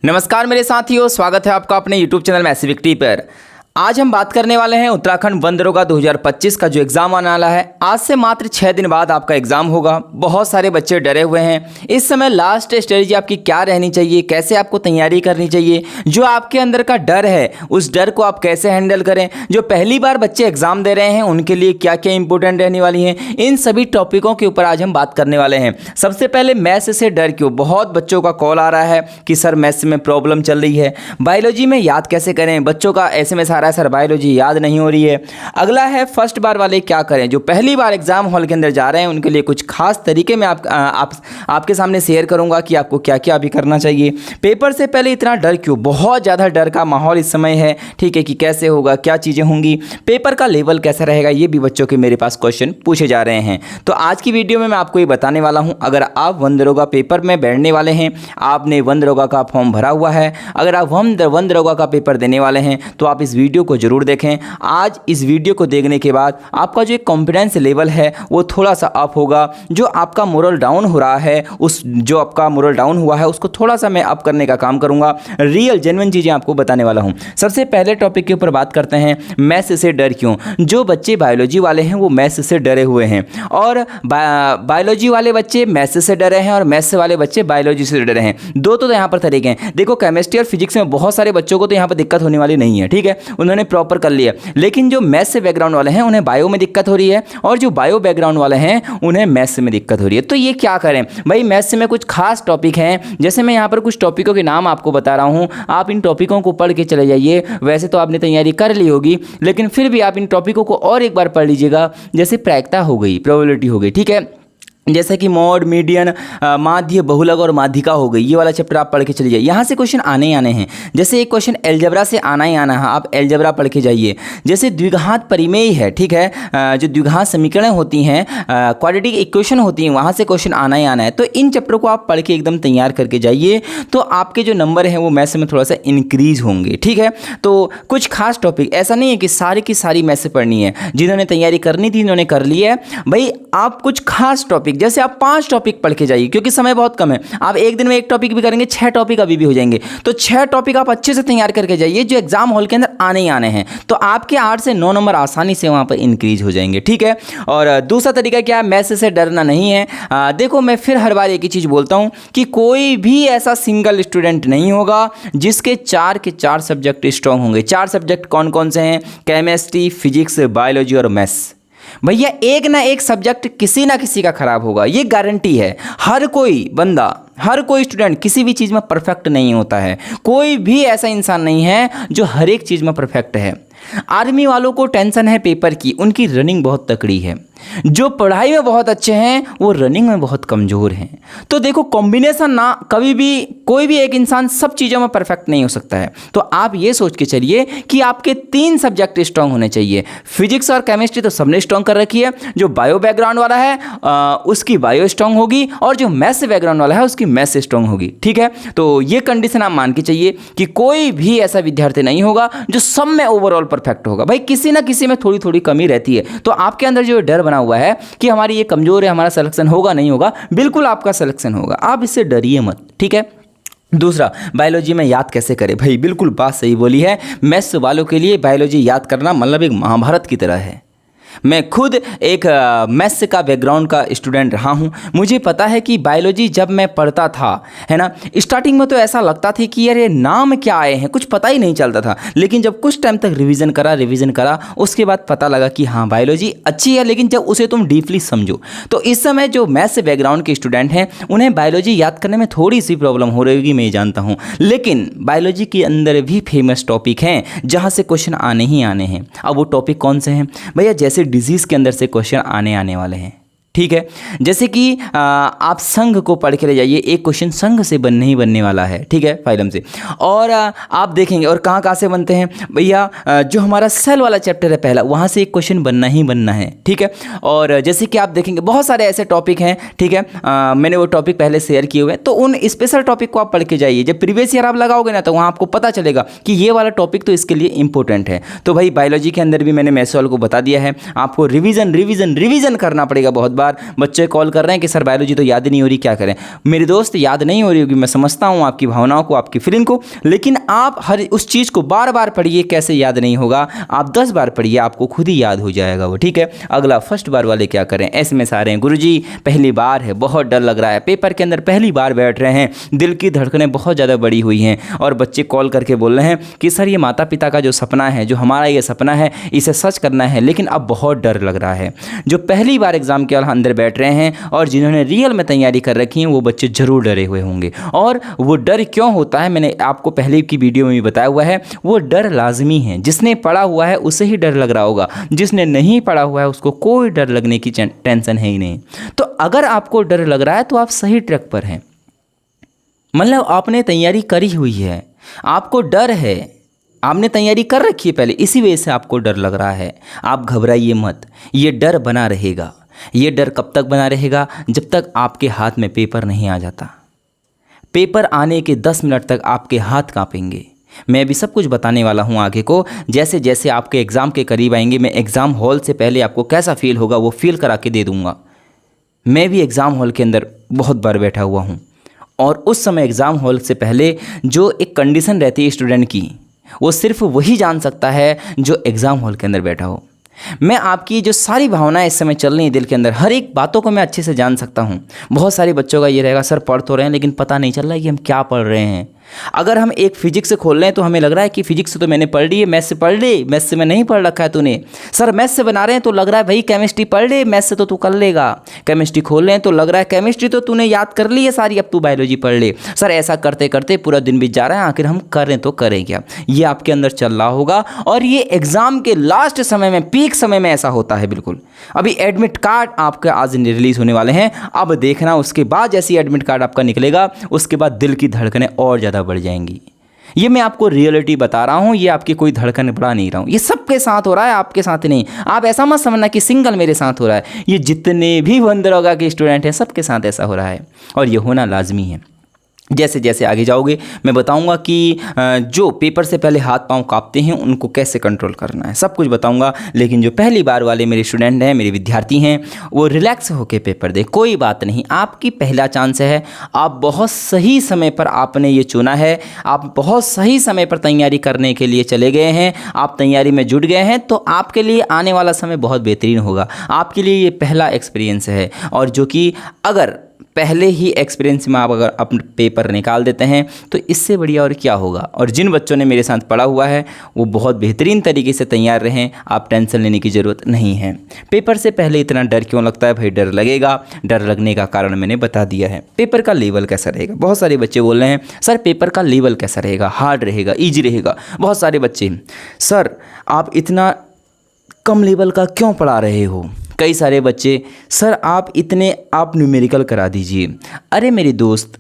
नमस्कार मेरे साथियों, स्वागत है आपका अपने YouTube चैनल मैसिविक्टी पर। आज हम बात करने वाले हैं उत्तराखंड वन दरोगा 2025 का जो एग्ज़ाम आने वाला है। आज से मात्र 6 दिन बाद आपका एग्ज़ाम होगा। बहुत सारे बच्चे डरे हुए हैं। इस समय लास्ट स्ट्रेटजी आपकी क्या रहनी चाहिए, कैसे आपको तैयारी करनी चाहिए, जो आपके अंदर का डर है उस डर को आप कैसे हैंडल करें, जो पहली बार बच्चे एग्ज़ाम दे रहे हैं उनके लिए क्या क्या इंपॉर्टेंट रहने वाली हैं, इन सभी टॉपिकों के ऊपर आज हम बात करने वाले हैं। सबसे पहले मैथ्स से डर क्यों, बहुत बच्चों का कॉल आ रहा है कि सर मैथ्स में प्रॉब्लम चल रही है, बायोलॉजी में याद कैसे करें, बच्चों का SMS आ रहा है सर बायोलॉजी याद नहीं हो रही है। अगला है फर्स्ट बार वाले क्या करें, जो पहली बार एग्जाम हॉल के अंदर जा रहे हैं उनके लिए कुछ खास तरीके में आपके सामने शेयर करूंगा कि आपको क्या क्या अभी करना चाहिए। पेपर से पहले इतना डर क्यों, बहुत ज़्यादा डर का माहौल इस समय है, ठीक है, कि कैसे होगा, क्या चीज़ें होंगी, पेपर का लेवल कैसा रहेगा, ये भी बच्चों के मेरे पास क्वेश्चन पूछे जा रहे हैं। तो आज की वीडियो में मैं आपको ये बताने वाला हूँ। अगर आप वन दरोगा पेपर में बैठने वाले हैं, आपने वन दरोगा का फॉर्म भरा हुआ है, अगर आप वन दरोगा का पेपर देने वाले हैं तो आप इस वीडियो को जरूर देखें। आज इस वीडियो को देखने के बाद आपका जो एक कॉन्फिडेंस लेवल है वो थोड़ा सा अप होगा। जो आपका मोरल डाउन हो रहा है, जो आपका मोरल डाउन हुआ है उसको थोड़ा सा मैं अप करने का काम करूंगा। रियल जेन्युइन चीज़ें आपको बताने वाला हूं। सबसे पहले टॉपिक के ऊपर बात करते हैं, मैथ्स से डर क्यों। जो बच्चे बायोलॉजी वाले हैं वो मैथ्स से डरे हुए हैं, और बायोलॉजी वाले बच्चे मैथ्स से डरे हैं और मैथ्स वाले बच्चे बायोलॉजी से डरे हैं। दो तो यहाँ पर तरीके हैं। देखो, केमिस्ट्री और फिजिक्स में बहुत सारे बच्चों को तो यहाँ पर दिक्कत होने वाली नहीं है, ठीक है, उन्होंने प्रॉपर कर लिया। लेकिन जो मैथ्स से बैकग्राउंड वाले हैं उन्हें बायो में दिक्कत हो रही है, और जो बायो बैकग्राउंड वाले हैं उन्हें मैथ्स में दिक्कत हो रही है। तो ये क्या करें भाई, मैथ्स में कुछ खास टॉपिक हैं, जैसे मैं यहाँ पर कुछ टॉपिकों के नाम आपको बता रहा हूँ, आप इन टॉपिकों को पढ़ के चले जाइए। वैसे तो आपने तैयारी कर ली होगी, लेकिन फिर भी आप इन टॉपिकों को और एक बार पढ़ लीजिएगा। जैसे प्रायिकता हो गई, प्रोबेबिलिटी हो गई, ठीक है, जैसे कि मॉड, मीडियन, माध्य, बहुलक और माध्यिका हो गई, ये वाला चैप्टर आप पढ़ के चलिए। यहाँ से क्वेश्चन आने ही आने हैं। जैसे एक क्वेश्चन एलजेब्रा से आना ही आना है, आप एलजेब्रा पढ़ के जाइए। जैसे द्विघात परिमेय है, ठीक है, जो द्विघात समीकरण होती हैं, क्वाड्रेटिक इक्वेशन होती हैं, वहाँ से क्वेश्चन आना ही आना है। तो इन चैप्टर को आप पढ़ के एकदम तैयार करके जाइए, तो आपके जो नंबर हैं वो मैथ्स में थोड़ा सा इंक्रीज होंगे, ठीक है। तो कुछ खास टॉपिक, ऐसा नहीं है कि सारी की सारी मैथ्स से पढ़नी है। जिन्होंने तैयारी करनी थी उन्होंने कर ली है भाई। आप कुछ खास टॉपिक, जैसे आप 5 टॉपिक पढ़ के जाइए, क्योंकि समय बहुत कम है। आप एक दिन में एक टॉपिक भी करेंगे, 6 टॉपिक अभी भी हो जाएंगे। तो 6 टॉपिक आप अच्छे से तैयार करके जाइए, जो एग्जाम हॉल के अंदर आने ही आने हैं। तो आपके 8 से 9 नंबर आसानी से वहां पर इंक्रीज हो जाएंगे, ठीक है। और दूसरा तरीका क्या है, मैथ्स से डरना नहीं है। देखो, मैं फिर हर बार एक ही चीज़ बोलता हूं कि कोई भी ऐसा सिंगल स्टूडेंट नहीं होगा जिसके 4 के 4 सब्जेक्ट स्ट्रांग होंगे। 4 सब्जेक्ट कौन कौन से हैं, केमिस्ट्री, फिजिक्स, बायोलॉजी और मैथ्स। भैया एक ना एक सब्जेक्ट किसी ना किसी का खराब होगा, ये गारंटी है। हर कोई बंदा, हर कोई स्टूडेंट किसी भी चीज़ में परफेक्ट नहीं होता है। कोई भी ऐसा इंसान नहीं है जो हर एक चीज़ में परफेक्ट है। आर्मी वालों को टेंशन है पेपर की, उनकी रनिंग बहुत तकड़ी है। जो पढ़ाई में बहुत अच्छे हैं वो रनिंग में बहुत कमज़ोर हैं। तो देखो, कॉम्बिनेशन ना, कभी भी कोई भी एक इंसान सब चीज़ों में परफेक्ट नहीं हो सकता है। तो आप ये सोच के चलिए कि आपके 3 सब्जेक्ट स्ट्रांग होने चाहिए। फिजिक्स और केमिस्ट्री तो सबने स्ट्रांग कर रखी है। जो बायो बैकग्राउंड वाला है उसकी बायो स्ट्रांग होगी, और जो मैथ्स बैकग्राउंड वाला है उसकी मैथ्स स्ट्रांग होगी, ठीक है। तो ये कंडीशन आप मान के चाहिए कि कोई भी ऐसा विद्यार्थी नहीं होगा जो सब में ओवरऑल परफेक्ट होगा। भाई किसी ना किसी में थोड़ी थोड़ी कमी रहती है। तो आपके अंदर जो डर बना हुआ है कि हमारी ये कमजोर है, हमारा सिलेक्शन होगा नहीं होगा, बिल्कुल आपका सिलेक्शन होगा, आप इससे डरिए मत, ठीक है। दूसरा, बायोलॉजी में याद कैसे करें। भाई बिल्कुल बात सही बोली है। मैथ्स वालों के लिए बायोलॉजी याद करना मतलब एक महाभारत की तरह है। मैं खुद एक मैथ्स का बैकग्राउंड का स्टूडेंट रहा हूँ। मुझे पता है कि बायोलॉजी जब मैं पढ़ता था, है ना, स्टार्टिंग में तो ऐसा लगता था कि यार ये नाम क्या आए हैं, कुछ पता ही नहीं चलता था। लेकिन जब कुछ टाइम तक रिवीजन करा उसके बाद पता लगा कि हाँ बायोलॉजी अच्छी है, लेकिन जब उसे तुम डीपली समझो। तो इस समय जो मैथ्स बैकग्राउंड के स्टूडेंट हैं उन्हें बायोलॉजी याद करने में थोड़ी सी प्रॉब्लम हो रही होगी, मैं जानता हूँ। लेकिन बायोलॉजी के अंदर भी फेमस टॉपिक हैं जहाँ से क्वेश्चन आने ही आने हैं। अब वो टॉपिक कौन से हैं भैया, जैसे डिजीज़ के अंदर से क्वेश्चन आने वाले हैं, ठीक है। जैसे कि आप संघ को पढ़ के ले जाइए, एक क्वेश्चन संघ से बनने ही बनने वाला है, ठीक है, फाइलम से। और आप देखेंगे, और कहाँ से बनते हैं भैया, जो हमारा सेल वाला चैप्टर है पहला, वहाँ से एक क्वेश्चन बनना ही बनना है, ठीक है। और जैसे कि आप देखेंगे बहुत सारे ऐसे टॉपिक हैं, ठीक है, मैंने वो टॉपिक पहले शेयर किए हुए हैं। तो उन स्पेशल टॉपिक को आप पढ़ के जाइए। जब प्रीवियस ईयर आप लगाओगे ना, तो वहाँ आपको पता चलेगा कि ये वाला टॉपिक तो इसके लिए इंपॉर्टेंट है। तो भाई बायोलॉजी के अंदर भी मैंने मैथ्स वालों को बता दिया है, आपको रिविज़न करना पड़ेगा बहुत बार। बार बच्चे कॉल कर रहे हैं कि सर बायोलॉजी तो याद ही नहीं हो रही, क्या करें। मेरे दोस्त, याद नहीं हो रही होगी, मैं समझता हूँ आपकी भावनाओं को, आपकी फीलिंग को, लेकिन आप हर उस चीज़ को बार बार पढ़िए। कैसे याद नहीं होगा? आप 10 बार पढ़िए, आपको खुद ही याद हो जाएगा वो, ठीक है। अगला, फर्स्ट बार वाले क्या करें? एसएमएस आ रहे हैं, गुरुजी पहली बार है, बहुत डर लग रहा है, पेपर के अंदर पहली बार बैठ रहे हैं, दिल की धड़कनें बहुत ज़्यादा बड़ी हुई हैं, और बच्चे कॉल करके बोल रहे हैं कि सर ये माता पिता का जो सपना है, जो हमारा ये सपना है, इसे सच करना है, लेकिन अब बहुत डर लग रहा है। जो पहली बार एग्जाम के अंदर बैठ रहे हैं और जिन्होंने रियल में तैयारी कर रखी है, वो बच्चे जरूर डरे हुए होंगे। और वो डर क्यों होता है, मैंने आपको पहले की वीडियो में भी बताया हुआ है। वो डर लाजमी है, जिसने पढ़ा हुआ है उसे ही डर लग रहा होगा, जिसने नहीं पढ़ा हुआ है उसको कोई डर लगने की टेंशन है ही नहीं। तो अगर आपको डर लग रहा है तो आप सही ट्रैक पर हैं, मतलब आपने तैयारी करी हुई है, आपको डर है, आपने तैयारी कर रखी है पहले, इसी वजह से आपको डर लग रहा है। आप घबराइए मत, ये डर बना रहेगा। ये डर कब तक बना रहेगा? जब तक आपके हाथ में पेपर नहीं आ जाता। पेपर आने के 10 मिनट तक आपके हाथ कांपेंगे। मैं अभी सब कुछ बताने वाला हूँ आगे को। जैसे जैसे आपके एग्ज़ाम के करीब आएंगे, मैं एग्ज़ाम हॉल से पहले आपको कैसा फील होगा वो फील करा के दे दूँगा। मैं भी एग्ज़ाम हॉल के अंदर बहुत बार बैठा हुआ हूँ, और उस समय एग्ज़ाम हॉल से पहले जो एक कंडीशन रहती है स्टूडेंट की, वो सिर्फ वही जान सकता है जो एग्ज़ाम हॉल के अंदर बैठा हो। मैं आपकी जो सारी भावनाएं इस समय चल रही हैं दिल के अंदर, हर एक बातों को मैं अच्छे से जान सकता हूं। बहुत सारे बच्चों का ये रहेगा, सर पढ़ तो रहे हैं लेकिन पता नहीं चल रहा है कि हम क्या पढ़ रहे हैं। अगर हम एक फिजिक्स से खोल रहे हैं तो हमें लग रहा है कि फिजिक्स तो मैंने पढ़ ली है, मैथ्स से पढ़ ले, मैथ्स से मैं नहीं पढ़ रखा है तूने। सर मैथ्स से बना रहे हैं तो लग रहा है भाई केमिस्ट्री पढ़ ले, मैथ्स से तो तू कर लेगा। केमिस्ट्री खोल रहे हैं तो लग रहा है केमिस्ट्री तो तूने याद कर ली है सारी, अब तू बायोलॉजी पढ़ ले। सर ऐसा करते करते पूरा दिन बीत जा रहा है, आखिर हम करें तो करें क्या? ये आपके अंदर चल रहा होगा, और ये एग्ज़ाम के लास्ट समय में, पीक समय में ऐसा होता है बिल्कुल। अभी एडमिट कार्ड आपके आज रिलीज़ होने वाले हैं, अब देखना उसके बाद जैसे एडमिट कार्ड आपका निकलेगा उसके बाद दिल की धड़कनें और ज़्यादा बढ़ जाएंगी। ये मैं आपको रियलिटी बता रहा हूँ, ये आपकी कोई धड़कन बढ़ा नहीं रहा हूँ। ये सबके साथ हो रहा है, आपके साथ नहीं। आप ऐसा मत समझना कि सिंगल मेरे साथ हो रहा है, ये जितने भी बंदरोगा के स्टूडेंट हैं सबके साथ ऐसा हो रहा है, और ये होना लाजमी है। जैसे जैसे आगे जाओगे मैं बताऊंगा कि जो पेपर से पहले हाथ पांव कांपते हैं उनको कैसे कंट्रोल करना है, सब कुछ बताऊंगा। लेकिन जो पहली बार वाले मेरे स्टूडेंट हैं, मेरे विद्यार्थी हैं, वो रिलैक्स होकर पेपर दें। कोई बात नहीं, आपकी पहला चांस है। आप बहुत सही समय पर आपने ये चुना है, आप बहुत सही समय पर तैयारी करने के लिए चले गए हैं, आप तैयारी में जुट गए हैं, तो आपके लिए आने वाला समय बहुत बेहतरीन होगा। आपके लिए ये पहला एक्सपीरियंस है, और जो कि अगर पहले ही एक्सपीरियंस में आप अगर अपने पेपर निकाल देते हैं तो इससे बढ़िया और क्या होगा। और जिन बच्चों ने मेरे साथ पढ़ा हुआ है वो बहुत बेहतरीन तरीके से तैयार रहें, आप टेंशन लेने की ज़रूरत नहीं है। पेपर से पहले इतना डर क्यों लगता है? भाई डर लगेगा, डर लगने का कारण मैंने बता दिया है। पेपर का लेवल कैसा रहेगा? बहुत सारे बच्चे बोल रहे हैं सर पेपर का लेवल कैसा रहेगा, हार्ड रहेगा, ईजी रहेगा। बहुत सारे बच्चे, सर आप इतना कम लेवल का क्यों पढ़ा रहे हो? कई सारे बच्चे, सर आप न्यूमेरिकल करा दीजिए। अरे मेरे दोस्त,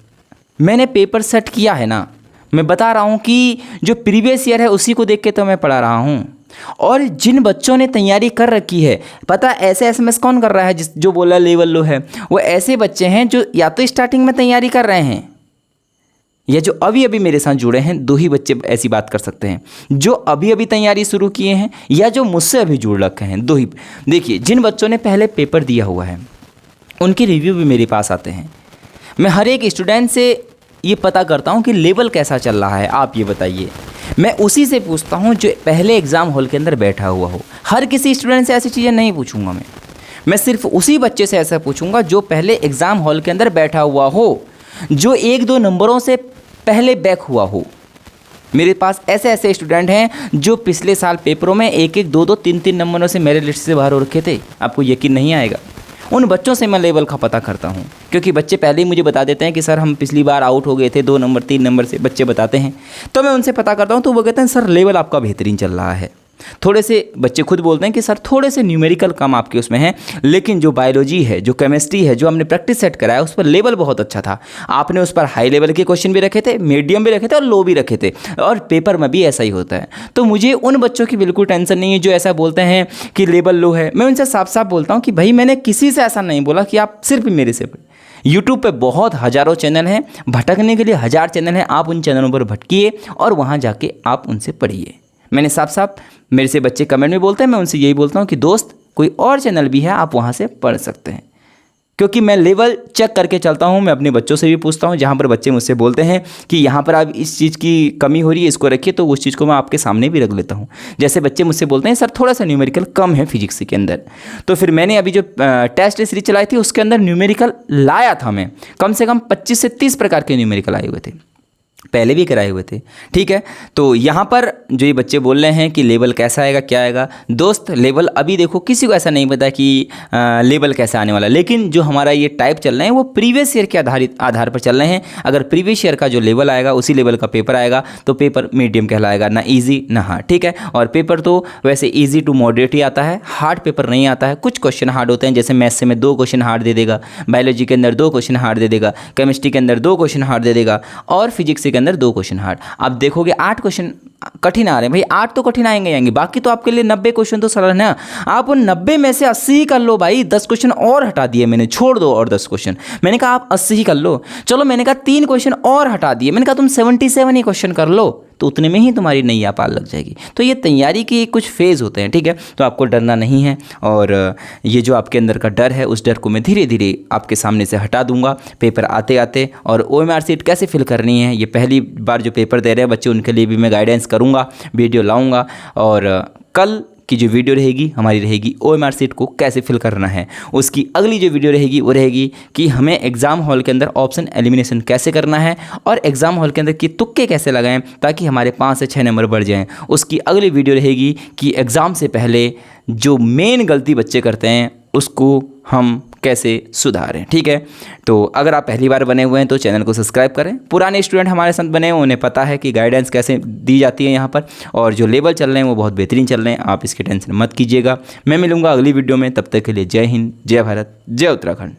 मैंने पेपर सेट किया है ना, मैं बता रहा हूँ कि जो प्रीवियस ईयर है उसी को देख के तो मैं पढ़ा रहा हूँ। और जिन बच्चों ने तैयारी कर रखी है, पता ऐसे एसएमएस कौन कर रहा है जो बोला लेवल लो है? वो ऐसे बच्चे हैं जो या तो स्टार्टिंग में तैयारी कर रहे हैं, या जो अभी अभी मेरे साथ जुड़े हैं। दो ही बच्चे ऐसी बात कर सकते हैं, जो अभी अभी तैयारी शुरू किए हैं या जो मुझसे अभी जुड़ रखे हैं, दो ही। देखिए, जिन बच्चों ने पहले पेपर दिया हुआ है उनके रिव्यू भी मेरे पास आते हैं। मैं हर एक स्टूडेंट से ये पता करता हूँ कि लेवल कैसा चल रहा है, आप ये बताइए। मैं उसी से पूछता हूँ जो पहले एग्ज़ाम हॉल के अंदर बैठा हुआ हो। हर किसी स्टूडेंट से ऐसी चीज़ें नहीं पूछूंगा मैं सिर्फ उसी बच्चे से ऐसा पूछूंगा जो पहले एग्ज़ाम हॉल के अंदर बैठा हुआ हो, जो 1-2 नंबरों से पहले बैक हुआ हो। मेरे पास ऐसे ऐसे स्टूडेंट हैं जो पिछले साल पेपरों में 1-1, 2-2, 3-3 नंबरों से मेरे लिस्ट से बाहर हो रखे थे। आपको यकीन नहीं आएगा। उन बच्चों से मैं लेवल का पता करता हूँ, क्योंकि बच्चे पहले ही मुझे बता देते हैं कि सर हम पिछली बार आउट हो गए थे, 2 नंबर 3 नंबर से बच्चे बताते हैं। तो मैं उनसे पता करता हूँ, तो वो कहते हैं सर लेवल आपका बेहतरीन चल रहा है। थोड़े से बच्चे खुद बोलते हैं कि सर थोड़े से न्यूमेरिकल कम आपके उसमें है, लेकिन जो बायोलॉजी है, जो केमिस्ट्री है, जो हमने प्रैक्टिस सेट कराया उस पर लेवल बहुत अच्छा था। आपने उस पर हाई लेवल के क्वेश्चन भी रखे थे, मीडियम भी रखे थे और लो भी रखे थे, और पेपर में भी ऐसा ही होता है। तो मुझे उन बच्चों की बिल्कुल टेंशन नहीं है जो ऐसा बोलते हैं कि लेवल लो है। मैं उनसे साफ साफ बोलता हूँ कि भाई मैंने किसी से ऐसा नहीं बोला कि आप सिर्फ मेरे से पढ़े। यूट्यूब पे बहुत हज़ारों चैनल हैं, भटकने के लिए 1000 चैनल हैं। आप उन चैनलों पर भटकिए और वहाँ जाके आप उनसे पढ़िए। मैंने साफ साफ, मेरे से बच्चे कमेंट में बोलते हैं, मैं उनसे यही बोलता हूँ कि दोस्त कोई और चैनल भी है, आप वहाँ से पढ़ सकते हैं। क्योंकि मैं लेवल चेक करके चलता हूँ, मैं अपने बच्चों से भी पूछता हूँ, जहाँ पर बच्चे मुझसे बोलते हैं कि यहाँ पर आप इस चीज़ की कमी हो रही है, इसको रखिए, तो उस चीज़ को मैं आपके सामने भी रख लेता हूँ। जैसे बच्चे मुझसे बोलते हैं सर थोड़ा सा न्यूमेरिकल कम है फिजिक्स के अंदर, तो फिर मैंने अभी जो टेस्ट सीरीज चलाई थी उसके अंदर न्यूमेरिकल लाया था, मैं कम से कम 25 से 30 प्रकार के न्यूमेरिकल आए हुए थे, पहले भी कराए हुए थे। ठीक है, तो यहाँ पर जो ये बच्चे बोल रहे हैं कि लेवल कैसा आएगा क्या आएगा, दोस्त लेवल अभी देखो किसी को ऐसा नहीं पता कि लेवल कैसा आने वाला, लेकिन जो हमारा ये टाइप चल रहे हैं वो प्रीवियस ईयर के आधार पर चल रहे हैं। अगर प्रीवियस ईयर का जो लेवल आएगा उसी लेवल का पेपर आएगा तो पेपर मीडियम कहलाएगा, ना ईजी ना हार्ड। ठीक है, और पेपर तो वैसे ईजी टू मॉडरेट ही आता है, हार्ड पेपर नहीं आता है। कुछ क्वेश्चन हार्ड होते हैं, जैसे मैथ्स में 2 क्वेश्चन हार्ड दे देगा, बायोलॉजी के अंदर 2 क्वेश्चन हार्ड दे देगा, केमिस्ट्री के अंदर 2 क्वेश्चन हार्ड दे देगा, और फिजिक्स के अंदर 2 क्वेश्चन हार्ड। आप देखोगे 8 क्वेश्चन कठिन आ रहे हैं, भाई 8 तो कठिन आएंगे, बाकी तो आपके लिए 90 क्वेश्चन तो सरल है ना। आप उन 90 में से 80 ही कर लो भाई, 10 क्वेश्चन और हटा दिए मैंने, छोड़ दो और 10 क्वेश्चन, मैंने कहा आप 80 ही कर लो। चलो मैंने कहा 3 क्वेश्चन और हटा दिए, मैंने कहा तुम 77 ही क्वेश्चन कर लो, तो उतने में ही तुम्हारी नैया पार लग जाएगी। तो ये तैयारी के कुछ फेज़ होते हैं। ठीक है, तो आपको डरना नहीं है, और ये जो आपके अंदर का डर है उस डर को मैं धीरे धीरे आपके सामने से हटा दूंगा पेपर आते आते। और OMR सीट कैसे फिल करनी है, ये पहली बार जो पेपर दे रहे हैं बच्चे उनके लिए भी मैं गाइडेंस करूँगा, वीडियो लाऊँगा। और कल की जो वीडियो रहेगी हमारी रहेगी OMR सीट को कैसे फिल करना है। उसकी अगली जो वीडियो रहेगी वो रहेगी कि हमें एग्ज़ाम हॉल के अंदर ऑप्शन एलिमिनेशन कैसे करना है, और एग्ज़ाम हॉल के अंदर की तुक्के कैसे लगाएं ताकि हमारे 5 से 6 नंबर बढ़ जाएं। उसकी अगली वीडियो रहेगी कि एग्ज़ाम से पहले जो मेन गलती बच्चे करते हैं उसको हम कैसे सुधारें। ठीक है, तो अगर आप पहली बार बने हुए हैं तो चैनल को सब्सक्राइब करें। पुराने स्टूडेंट हमारे साथ बने हैं, उन्हें पता है कि गाइडेंस कैसे दी जाती है यहाँ पर, और जो लेवल चल रहे हैं वो बहुत बेहतरीन चल रहे हैं, आप इसकी टेंशन मत कीजिएगा। मैं मिलूंगा अगली वीडियो में, तब तक के लिए जय हिंद, जय भारत, जय उत्तराखंड।